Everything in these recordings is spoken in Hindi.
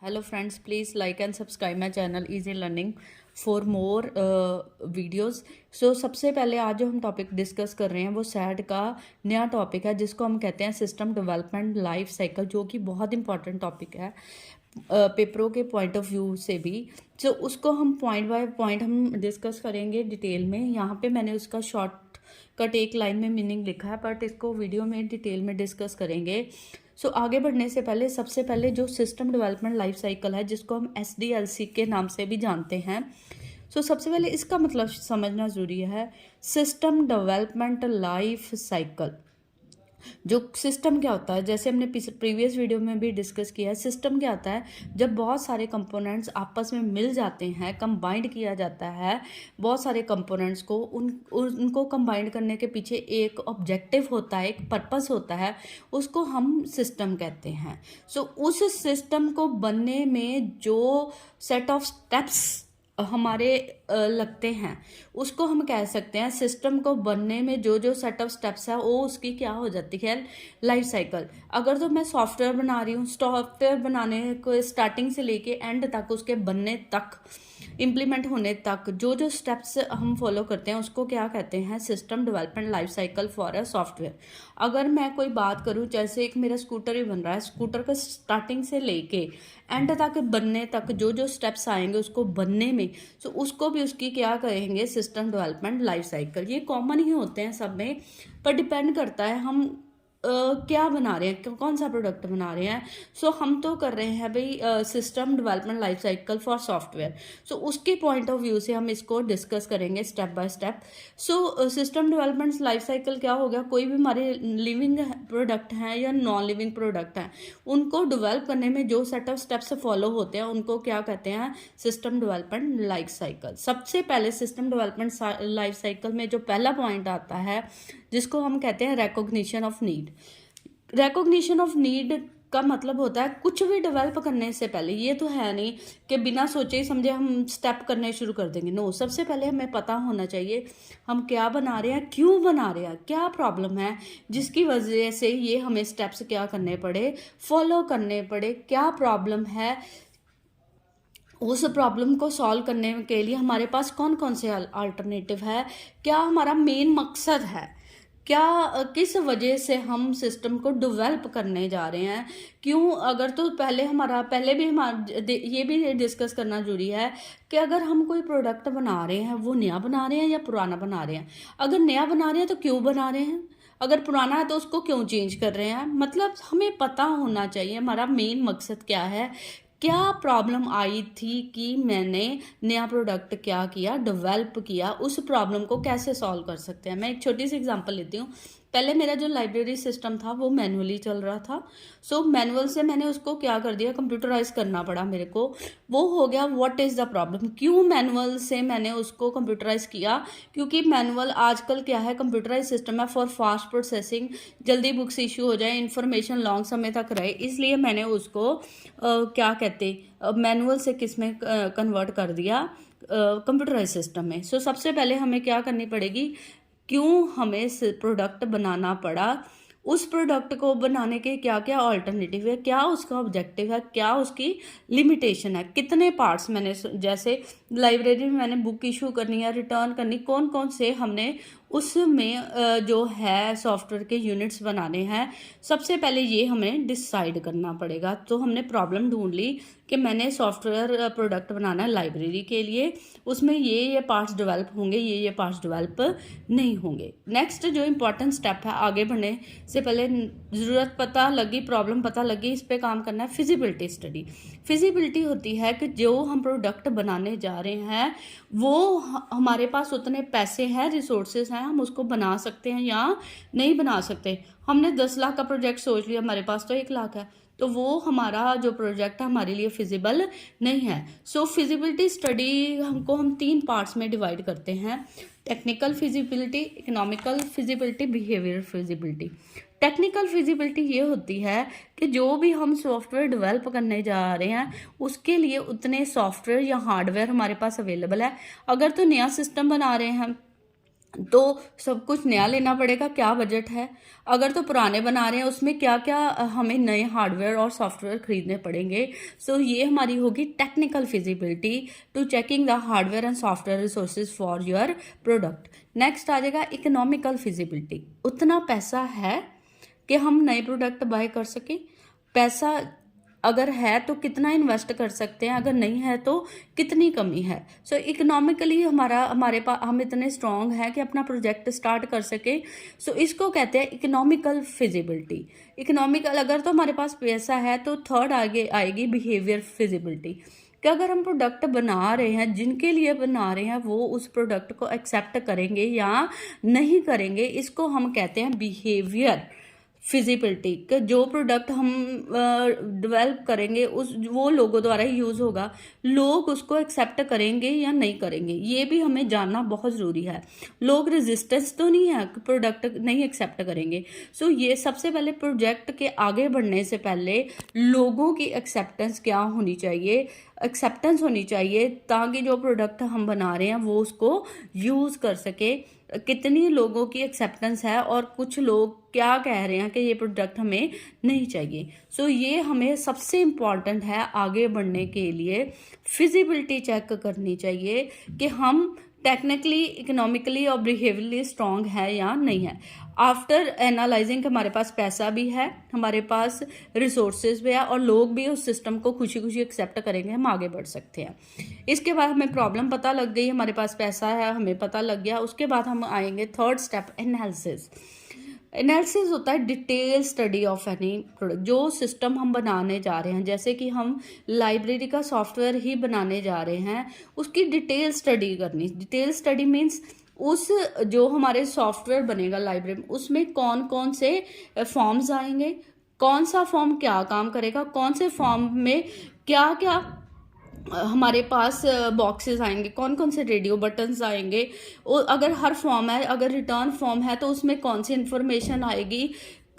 Hello friends, please like and subscribe my channel Easy Learning for more videos. सबसे पहले आज जो हम टॉपिक डिस्कस कर रहे हैं वो सैड का नया टॉपिक है जिसको हम कहते हैं सिस्टम डेवलपमेंट लाइफ साइकिल, जो कि बहुत इंपॉर्टेंट टॉपिक है पेपरों के पॉइंट ऑफ व्यू से भी। उसको हम पॉइंट बाय पॉइंट हम डिस्कस करेंगे डिटेल में। यहाँ पे मैंने उसका शॉर्ट कट एक लाइन में मीनिंग लिखा है, बट इसको वीडियो में डिटेल में डिस्कस करेंगे। आगे बढ़ने से पहले सबसे पहले जो सिस्टम डेवलपमेंट लाइफ साइकिल है, जिसको हम SDLC के नाम से भी जानते हैं, सबसे पहले इसका मतलब समझना ज़रूरी है। सिस्टम डेवलपमेंट लाइफ साइकिल, जो सिस्टम क्या होता है, जैसे हमने प्रीवियस वीडियो में भी डिस्कस किया है, सिस्टम क्या होता है जब बहुत सारे कंपोनेंट्स आपस में मिल जाते हैं, कंबाइंड किया जाता है बहुत सारे कंपोनेंट्स को, उनको कंबाइंड करने के पीछे एक ऑब्जेक्टिव होता है, एक पर्पस होता है, उसको हम सिस्टम कहते हैं। उस सिस्टम को बनने में जो सेट ऑफ स्टेप्स हमारे लगते हैं उसको हम कह सकते हैं। सिस्टम को बनने में जो जो सेट ऑफ स्टेप्स है वो उसकी क्या हो जाती है, लाइफ साइकिल। अगर तो मैं सॉफ्टवेयर बना रही हूँ, सॉफ्टवेयर बनाने को स्टार्टिंग से लेके एंड तक, उसके बनने तक, इम्प्लीमेंट होने तक जो जो स्टेप्स हम फॉलो करते हैं उसको क्या कहते हैं, system development life cycle for a software. अगर मैं कोई बात करूँ, जैसे एक मेरा स्कूटर ही बन रहा है, स्कूटर का स्टार्टिंग से लेके एंड तक बनने तक जो जो स्टेप्स आएंगे उसको बनने में, उसको भी उसकी क्या कहेंगे, सिस्टम डेवलपमेंट लाइफ साइकिल। ये कॉमन ही होते हैं सब में, पर डिपेंड करता है हम क्या बना रहे हैं, कौन सा प्रोडक्ट बना रहे हैं। हम तो कर रहे हैं भाई system development life cycle for software. उसके पॉइंट ऑफ व्यू से हम इसको डिस्कस करेंगे step by step. System development life cycle क्या हो गया, कोई भी हमारे लिविंग प्रोडक्ट हैं या नॉन लिविंग प्रोडक्ट हैं, उनको डेवलप करने में जो सेट ऑफ स्टेप्स फॉलो होते हैं उनको क्या कहते हैं, सिस्टम डेवलपमेंट लाइफ साइकिल। सबसे पहले सिस्टम डेवलपमेंट लाइफ साइकिल में जो पहला पॉइंट आता है जिसको हम कहते हैं recognition of need. Recognition of need का मतलब होता है कुछ भी डेवलप करने से पहले ये तो है नहीं कि बिना सोचे ही समझे हम स्टेप करने शुरू कर देंगे। नो, सबसे पहले हमें पता होना चाहिए हम क्या बना रहे हैं, क्यों बना रहे हैं, क्या प्रॉब्लम है जिसकी वजह से ये हमें स्टेप्स क्या करने पड़े, फॉलो करने पड़े, क्या प्रॉब्लम है, उस प्रॉब्लम को सॉल्व करने के लिए हमारे पास कौन कौन से अल्टरनेटिव है, क्या हमारा मेन मकसद है, क्या किस वजह से हम सिस्टम को डेवलप करने जा रहे हैं, क्यों। अगर तो पहले भी हमारा ये भी डिस्कस करना जरूरी है कि अगर हम कोई प्रोडक्ट बना रहे हैं वो नया बना रहे हैं या पुराना बना रहे हैं। अगर नया बना रहे हैं तो क्यों बना रहे हैं, अगर पुराना है तो उसको क्यों चेंज कर रहे हैं। मतलब हमें पता होना चाहिए हमारा मेन मकसद क्या है, क्या प्रॉब्लम आई थी कि मैंने नया प्रोडक्ट क्या किया, डेवलप किया, उस प्रॉब्लम को कैसे सॉल्व कर सकते हैं। मैं एक छोटी सी एग्जांपल लेती हूँ। पहले मेरा जो लाइब्रेरी सिस्टम था वो मैनुअली चल रहा था। मैनुअल से मैंने उसको क्या कर दिया, कंप्यूटराइज करना पड़ा मेरे को। वो हो गया व्हाट इज़ द प्रॉब्लम, क्यों मैनुअल से मैंने उसको कंप्यूटराइज किया, क्योंकि मैनुअल आजकल क्या है, कंप्यूटराइज सिस्टम है फॉर फास्ट प्रोसेसिंग, जल्दी बुक्स इशू हो जाए, इन्फॉर्मेशन लॉन्ग समय तक रहे, इसलिए मैंने उसको क्या कहते मैनुअल से किस में कन्वर्ट कर दिया, कंप्यूटराइज सिस्टम में। सबसे पहले हमें क्या करनी पड़ेगी, क्यों हमें प्रोडक्ट बनाना पड़ा, उस प्रोडक्ट को बनाने के क्या क्या ऑल्टरनेटिव है, क्या उसका ऑब्जेक्टिव है, क्या उसकी लिमिटेशन है, कितने पार्ट्स मैंने, जैसे लाइब्रेरी में मैंने बुक इशू करनी है, रिटर्न करनी, कौन कौन से हमने उसमें जो है सॉफ्टवेयर के यूनिट्स बनाने हैं। सबसे पहले ये हमें डिसाइड करना पड़ेगा। हमने प्रॉब्लम ढूंढ ली कि मैंने सॉफ्टवेयर प्रोडक्ट बनाना है लाइब्रेरी के लिए, उसमें ये पार्ट्स डेवलप होंगे, ये पार्ट्स डेवलप नहीं होंगे। नेक्स्ट जो इम्पॉर्टेंट स्टेप है, आगे बढ़ने से पहले ज़रूरत पता लगी, प्रॉब्लम पता लगी, इस पर काम करना है फिजिबिलिटी स्टडी। फिजिबिलिटी होती है कि जो हम प्रोडक्ट बनाने जा रहे हैं वो हमारे पास उतने पैसे हैं, रिसोर्सेज हैं, हम उसको बना सकते हैं या नहीं बना सकते। हमने 10 लाख का प्रोजेक्ट सोच लिया, हमारे पास तो 1 लाख है, तो वो हमारा जो प्रोजेक्ट है हमारे लिए फिजिबल नहीं है। फिजिबिलिटी स्टडी हम 3 पार्ट्स में डिवाइड करते हैं, technical feasibility, economical feasibility, behaviour feasibility. Technical feasibility ये होती है कि जो भी हम सॉफ्टवेयर डेवलप करने जा रहे हैं उसके लिए उतने सॉफ्टवेयर या हार्डवेयर हमारे पास अवेलेबल है। अगर तो नया सिस्टम बना रहे हैं तो सब कुछ नया लेना पड़ेगा, क्या बजट है। अगर तो पुराने बना रहे हैं उसमें क्या क्या हमें नए हार्डवेयर और सॉफ्टवेयर खरीदने पड़ेंगे। सो ये हमारी होगी technical feasibility to checking the hardware and software resources for your product. Next आ जाएगा इकोनॉमिकल फिजिबिलिटी, उतना पैसा है कि हम नए प्रोडक्ट बाय कर सकें। पैसा अगर है तो कितना इन्वेस्ट कर सकते हैं, अगर नहीं है तो कितनी कमी है। सो इकोनॉमिकली हमारे पास हम इतने स्ट्रांग हैं कि अपना प्रोजेक्ट स्टार्ट कर सके। सो इसको कहते हैं इकोनॉमिकल फिजिबिलिटी। इकोनॉमिकल अगर तो हमारे पास पैसा है तो थर्ड आगे आएगी बिहेवियर फिजिबिलिटी, कि अगर हम प्रोडक्ट बना रहे हैं, जिनके लिए बना रहे हैं वो उस प्रोडक्ट को एक्सेप्ट करेंगे या नहीं करेंगे, इसको हम कहते हैं बिहेवियर फिजिबिलिटी। कि जो प्रोडक्ट हम डेवलप करेंगे उस वो लोगों द्वारा ही यूज़ होगा, लोग उसको एक्सेप्ट करेंगे या नहीं करेंगे, ये भी हमें जानना बहुत ज़रूरी है। लोग रेजिस्टेंस तो नहीं है कि प्रोडक्ट नहीं एक्सेप्ट करेंगे। सो ये सबसे पहले प्रोजेक्ट के आगे बढ़ने से पहले लोगों की एक्सेप्टेंस क्या होनी चाहिए, एक्सेप्टेंस होनी चाहिए, ताकि जो प्रोडक्ट हम बना रहे हैं वो उसको यूज़ कर सके। कितनी लोगों की एक्सेप्टेंस है और कुछ लोग क्या कह रहे हैं कि ये प्रोडक्ट हमें नहीं चाहिए। सो ये हमें सबसे इम्पॉर्टेंट है आगे बढ़ने के लिए। फिजिबिलिटी चेक करनी चाहिए कि हम टेक्निकली, इकोनॉमिकली और बिहेवियरली स्ट्रांग है या नहीं है। आफ्टर एनालाइजिंग हमारे पास पैसा भी है, हमारे पास रिसोर्सेज भी है और लोग भी उस सिस्टम को खुशी खुशी एक्सेप्ट करेंगे, हम आगे बढ़ सकते हैं। इसके बाद हमें प्रॉब्लम पता लग गई, हमारे पास पैसा है, हमें पता लग गया। उसके बाद हम आएंगे थर्ड स्टेप, एनालिसिस। एनालिसिस होता है detail study of any product. जो सिस्टम हम बनाने जा रहे हैं, जैसे कि हम लाइब्रेरी का सॉफ्टवेयर ही बनाने जा रहे हैं, उसकी डिटेल स्टडी करनी। डिटेल स्टडी मीन्स उस जो हमारे सॉफ्टवेयर बनेगा लाइब्रेरी में, उसमें कौन कौन से फॉर्म्स आएंगे, कौन सा फॉर्म क्या काम करेगा, कौन से फॉर्म में क्या क्या हमारे पास बॉक्सेस आएंगे, कौन कौन से रेडियो बटन्स आएंगे, और अगर हर फॉर्म है, अगर रिटर्न फॉर्म है तो उसमें कौन सी इन्फॉर्मेशन आएगी,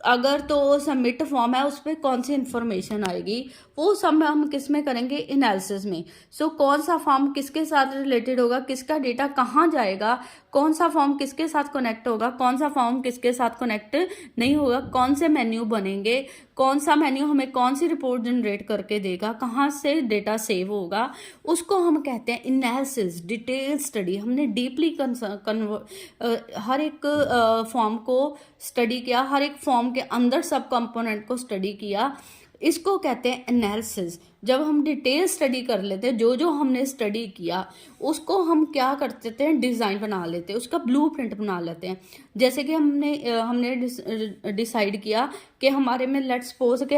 अगर तो सबमिट फॉर्म है उस पर कौन सी इन्फॉर्मेशन आएगी, वो सब हम किस में करेंगे, एनालिसिस में। सो कौन सा फॉर्म किसके साथ रिलेटेड होगा, किसका डेटा कहाँ जाएगा, कौन सा फॉर्म किसके साथ कनेक्ट होगा, कौन सा फॉर्म किसके साथ कनेक्ट नहीं होगा, कौन से मेन्यू बनेंगे, कौन सा मेन्यू हमें कौन सी रिपोर्ट जनरेट करके देगा, कहाँ से डेटा सेव होगा, उसको हम कहते हैं एनालिसिस, डिटेल स्टडी। हमने डीपली हर एक फॉर्म को स्टडी किया, हर एक फॉर्म के अंदर सब कंपोनेंट को स्टडी किया, इसको कहते हैं एनालिसिस। जब हम डिटेल स्टडी कर लेते हैं, जो जो हमने स्टडी किया उसको हम क्या करते थे, डिज़ाइन बना लेते हैं, उसका ब्लूप्रिंट बना लेते हैं। जैसे कि हमने डिसाइड किया कि हमारे में, लेट्स सपोज कि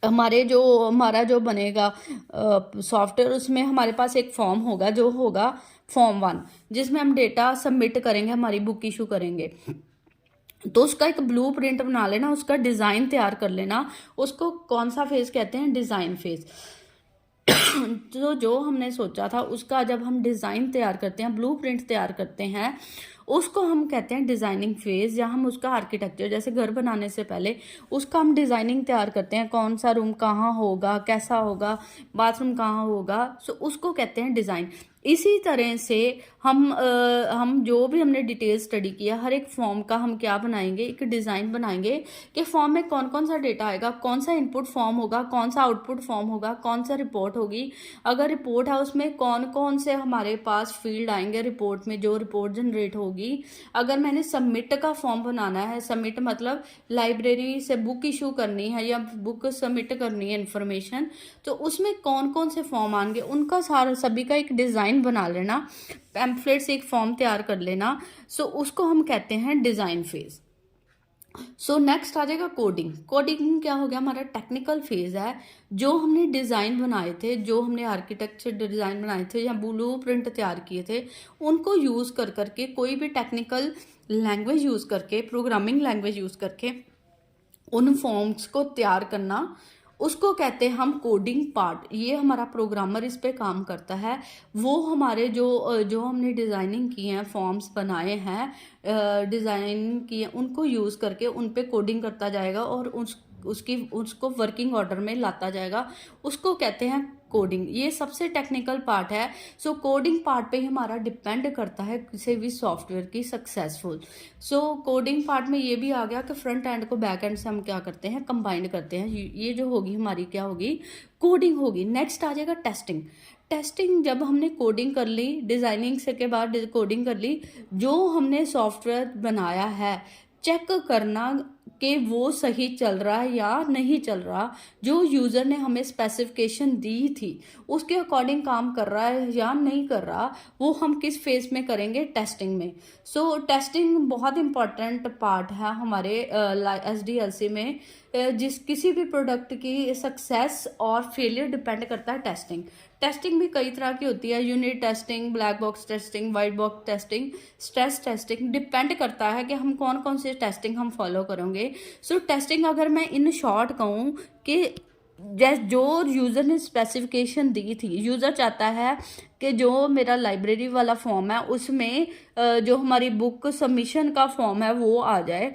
हमारा जो बनेगा सॉफ्टवेयर, उसमें हमारे पास एक फॉर्म होगा जो होगा फॉर्म 1, जिसमें हम डेटा सबमिट करेंगे, हमारी बुक इशू करेंगे। तो उसका एक ब्लूप्रिंट बना लेना, उसका डिज़ाइन तैयार कर लेना। उसको कौन सा फेज कहते हैं, डिज़ाइन फेज। तो जो हमने सोचा था उसका जब हम डिज़ाइन तैयार करते हैं, ब्लूप्रिंट तैयार करते हैं, उसको हम कहते हैं डिज़ाइनिंग फेज। या हम उसका आर्किटेक्चर, जैसे घर बनाने से पहले उसका हम डिज़ाइनिंग तैयार करते हैं, कौन सा रूम कहाँ होगा, कैसा होगा, बाथरूम कहाँ होगा, सो उसको कहते हैं डिज़ाइन। इसी तरह से हम जो भी हमने डिटेल स्टडी किया, हर एक फॉर्म का हम क्या बनाएंगे, एक डिज़ाइन बनाएंगे कि फॉर्म में कौन कौन सा डेटा आएगा, कौन सा इनपुट फॉर्म होगा, कौन सा आउटपुट फॉर्म होगा, कौन सा रिपोर्ट होगी। अगर रिपोर्ट है उसमें कौन कौन से हमारे पास फील्ड आएंगे रिपोर्ट में, जो रिपोर्ट जनरेट होगी। अगर मैंने सबमिट का फॉर्म बनाना है, सबमिट मतलब लाइब्रेरी से बुक इशू करनी है या बुक सबमिट करनी है इन्फॉर्मेशन, तो उसमें कौन कौन से फॉर्म आएंगे, उनका सारा सभी का एक डिज़ाइन बना लेना, पैम्फलेट से एक फॉर्म तैयार कर लेना। सो उसको हम कहते हैं डिज़ाइन फेज। सो नेक्स्ट आ जाएगा कोडिंग। कोडिंग क्या हो गया, हमारा टेक्निकल फेज है। जो हमने डिज़ाइन बनाए थे, जो हमने आर्किटेक्चर डिज़ाइन बनाए थे या ब्लूप्रिंट तैयार किए थे, उनको यूज़ कर करके, कोई भी टेक्निकल लैंग्वेज यूज़ करके, प्रोग्रामिंग लैंग्वेज यूज़ करके उन फॉर्म्स को तैयार करना, उसको कहते हैं हम कोडिंग पार्ट। ये हमारा प्रोग्रामर इस पे काम करता है। वो हमारे जो हमने डिज़ाइनिंग की हैं, फॉर्म्स बनाए हैं, डिज़ाइन किए, उनको यूज़ करके उन पे कोडिंग करता जाएगा और उसको वर्किंग ऑर्डर में लाता जाएगा, उसको कहते हैं कोडिंग। ये सबसे टेक्निकल पार्ट है। सो कोडिंग पार्ट पे ही हमारा डिपेंड करता है किसी भी सॉफ्टवेयर की सक्सेसफुल। सो कोडिंग पार्ट में ये भी आ गया कि फ्रंट एंड को बैक एंड से हम क्या करते हैं, कंबाइन करते हैं। ये जो होगी हमारी क्या होगी, कोडिंग होगी। नेक्स्ट आ जाएगा टेस्टिंग। टेस्टिंग जब हमने कोडिंग कर ली, डिजाइनिंग से के बाद कोडिंग कर ली, जो हमने सॉफ्टवेयर बनाया है चेक करना कि वो सही चल रहा है या नहीं चल रहा, जो यूज़र ने हमें स्पेसिफिकेशन दी थी उसके अकॉर्डिंग काम कर रहा है या नहीं कर रहा, वो हम किस फेज में करेंगे, टेस्टिंग में। सो टेस्टिंग बहुत इंपॉर्टेंट पार्ट है हमारे SDLC में। किसी भी प्रोडक्ट की सक्सेस और फेलियर डिपेंड करता है टेस्टिंग। टेस्टिंग भी कई तरह की होती है, unit testing, black box testing, white box testing, stress testing. Depend करता है कि हम कौन कौन से टेस्टिंग हम फॉलो करेंगे। सो टेस्टिंग अगर मैं इन शॉर्ट कहूँ कि जो यूज़र ने स्पेसिफिकेशन दी थी, यूज़र चाहता है कि जो मेरा लाइब्रेरी वाला फॉर्म है उसमें जो हमारी बुक सबमिशन का फॉर्म है वो आ जाए,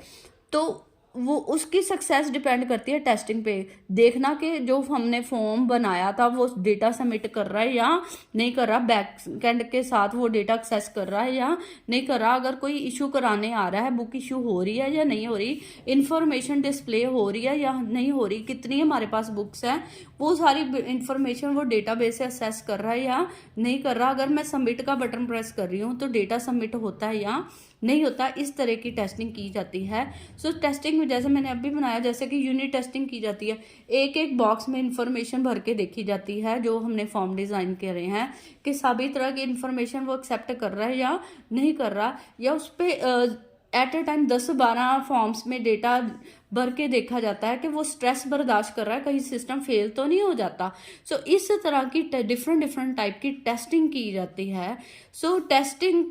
तो वो उसकी सक्सेस डिपेंड करती है टेस्टिंग पे। देखना कि जो हमने फॉर्म बनाया था वो डेटा सबमिट कर रहा है या नहीं कर रहा, बैक एंड के साथ वो डेटा एक्सेस कर रहा है या नहीं कर रहा। अगर कोई इशू कराने आ रहा है, बुक इशू हो रही है या नहीं हो रही, इंफॉर्मेशन डिस्प्ले हो रही है या नहीं हो रही, कितनी हमारे पास बुक्स हैं, वो सारी इंफॉर्मेशन वो डेटाबेस से असेस कर रहा है या नहीं कर रहा। अगर मैं सबमिट का बटन प्रेस कर रही हूँ तो डेटा सबमिट होता है या नहीं होता, इस तरह की टेस्टिंग की जाती है। सो टेस्टिंग में जैसे मैंने अभी बनाया, जैसे कि यूनिट टेस्टिंग की जाती है, एक एक बॉक्स में इंफॉर्मेशन भर के देखी जाती है जो हमने फॉर्म डिज़ाइन करे हैं कि सभी तरह की इंफॉर्मेशन वो एक्सेप्ट कर रहा है या नहीं कर रहा, या उस पर एट ए टाइम 10-12 फॉर्म्स में डेटा भर के देखा जाता है कि वो स्ट्रेस बर्दाश्त कर रहा है, कहीं सिस्टम फेल तो नहीं हो जाता। सो इस तरह की डिफरेंट टाइप की टेस्टिंग की जाती है। सो टेस्टिंग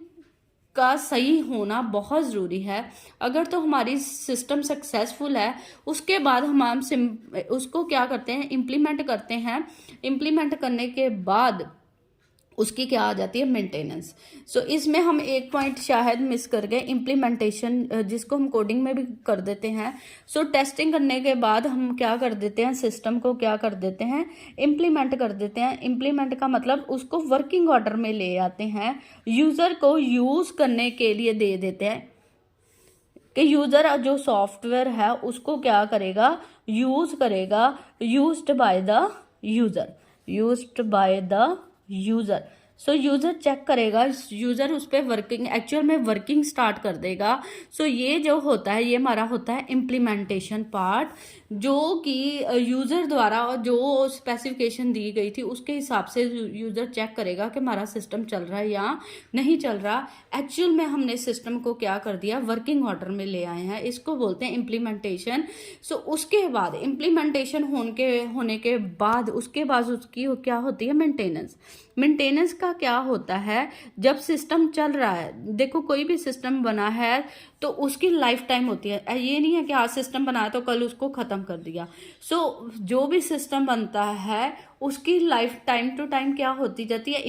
का सही होना बहुत ज़रूरी है। अगर तो हमारी सिस्टम सक्सेसफुल है, उसके बाद हम उसको क्या करते हैं, इम्प्लीमेंट करते हैं। इम्प्लीमेंट करने के बाद उसकी क्या आ जाती है, मेंटेनेंस। सो इसमें हम एक पॉइंट शायद मिस कर गए, इम्प्लीमेंटेशन, जिसको हम कोडिंग में भी कर देते हैं। सो टेस्टिंग करने के बाद हम क्या कर देते हैं, सिस्टम को क्या कर देते हैं, इम्प्लीमेंट कर देते हैं। इम्प्लीमेंट का मतलब उसको वर्किंग ऑर्डर में ले आते हैं, यूज़र को यूज़ करने के लिए दे देते हैं कि यूज़र जो सॉफ्टवेयर है उसको क्या करेगा, यूज़ करेगा, used by the user, used by the user. So user check करेगा, यूज़र उस पर वर्किंग, एक्चुअल में वर्किंग स्टार्ट कर देगा। सो ये जो होता है, ये हमारा होता है इम्प्लीमेंटेशन पार्ट, जो कि यूज़र द्वारा जो स्पेसिफिकेशन दी गई थी उसके हिसाब से यूज़र चेक करेगा कि हमारा सिस्टम चल रहा है या नहीं चल रहा। एक्चुअल में हमने सिस्टम को क्या कर दिया, वर्किंग ऑर्डर में ले आए हैं, इसको बोलते हैं इम्प्लीमेंटेशन। सो उसके बाद इम्प्लीमेंटेशन होने के बाद उसके बाद उसकी क्या होती है, मेंटेनेंस। मेंटेनेंस का क्या होता है, जब सिस्टम चल रहा है, देखो कोई भी सिस्टम बना है तो उसकी लाइफ टाइम होती है। ये नहीं है कि आज सिस्टम बनाया तो कल उसको ख़त्म कर दिया। सो जो भी सिस्टम बनता है उसकी लाइफ टाइम टू टाइम क्या होती जाती है,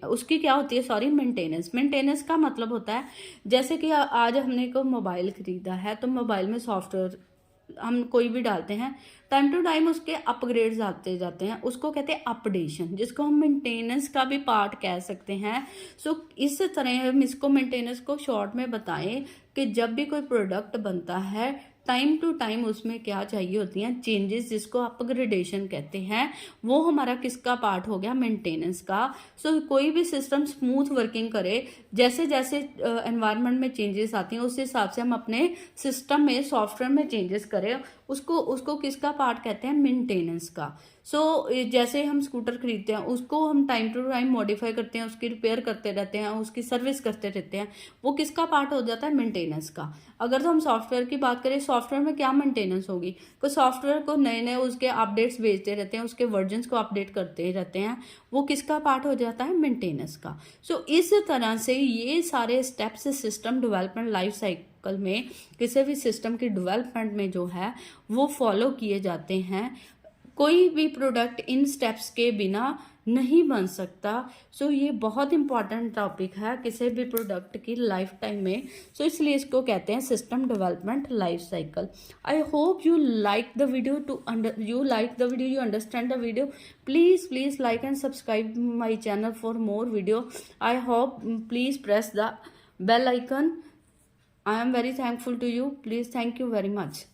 उसकी क्या होती है, सॉरी, मेंटेनेंस। मेंटेनेंस का मतलब होता है, जैसे कि आज हमने को मोबाइल खरीदा है तो मोबाइल में सॉफ्टवेयर हम कोई भी डालते हैं, टाइम टू टाइम उसके अपग्रेड्स आते जाते हैं, उसको कहते हैं अपडेशन, जिसको हम मेंटेनेंस का भी पार्ट कह सकते हैं। सो इस तरह हम इसको मेंटेनेंस को शॉर्ट में बताएं कि जब भी कोई प्रोडक्ट बनता है टाइम टू टाइम उसमें क्या चाहिए होती हैं, चेंजेस, जिसको अपग्रेडेशन कहते हैं, वो हमारा किसका पार्ट हो गया, मेंटेनेंस का। सो कोई भी सिस्टम स्मूथ वर्किंग करे, जैसे जैसे एनवायरनमेंट में चेंजेस आती हैं उस हिसाब से हम अपने सिस्टम में, सॉफ्टवेयर में चेंजेस करें, उसको किसका पार्ट कहते हैं, मेंटेनेंस का। सो जैसे हम स्कूटर खरीदते हैं उसको हम टाइम टू टाइम मॉडिफाई करते हैं, उसकी रिपेयर करते रहते हैं, उसकी सर्विस करते रहते हैं, वो किसका पार्ट हो जाता है, मेंटेनेंस का। अगर तो हम सॉफ्टवेयर की बात करें, सॉफ्टवेयर में क्या मेंटेनेंस होगी, तो सॉफ्टवेयर को नए नए उसके अपडेट्स भेजते रहते हैं, उसके वर्जन्स को अपडेट करते रहते हैं, वो किसका पार्ट हो जाता है, मेंटेनेंस का। सो इस तरह से ये सारे steps system development life cycle में, किसी भी सिस्टम की डेवलपमेंट में जो है वो फॉलो किए जाते हैं। कोई भी प्रोडक्ट इन स्टेप्स के बिना नहीं बन सकता। सो ये बहुत इंपॉर्टेंट टॉपिक है किसी भी प्रोडक्ट की लाइफ टाइम में। सो इसलिए इसको कहते हैं system development life cycle. I hope you like the video, you understand the video. Please like and subscribe my channel for more video. I hope, please press the bell icon. I am very thankful to you. Please, thank you very much.